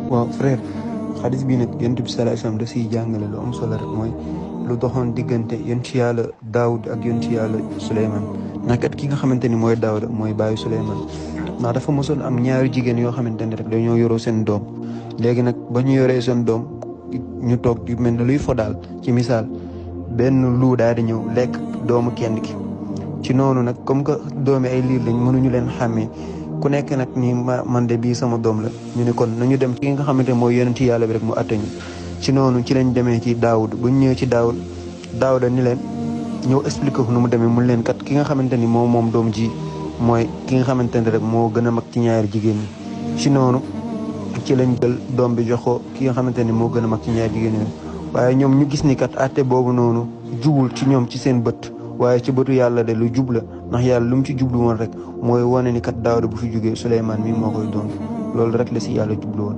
waaw frère xadis bi nag yonent bi sallallahu alayhi wasallam da siy jàngale lu am solo rek mooy lu doxoon diggante yonent yàlla Daawud ak yonent yàlla Suleymaan ndax kat ki nga xamante ni mooy Daawuda mooy baayu Suleymaan ndax dafa mosoon am ñaari jigéen yoo xamante ni rek dañoo yoroo seen doom léegi nag ba ñu yoree seen doom ñu toog di mel ne luy fodaal ci misaal benn lu daal di ñëw lekk doomu kenn ki ci noonu nag comme que doomi ay liir lañ mënuñu leen xàmmee ku nekk nag ni man de bii sama doom la ñu ne kon nañu dem ci ki nga xamante mooy yonent yàlla bi rek mu attañu ci noonu ci lañ demee ci Daawud bu ñu ñëwee ci Daawuda ni leen ñëw expliqué ko nu mu demee mun leen kat ki nga xamante ni moom doom ji mooy ki nga xamante ne rek moo gën a mag ci ñaari jigéen ñi ci noonu ci lañ jël doom bi jox ko ki nga xamante ni moo gën a mag ci ñaari jigéen ñi waaye ñoom ñu gis ni kat atte boobu noonu jubul ci ñoom ci seen bët waaye ci bëtu yàlla de lu jub la ndax yàlla lu mu ci jublu woon rek mooy wane ni kat Daawuda bu fi jógee Suleymaan mi moo koy doon loolu rek la si yàlla jublu woon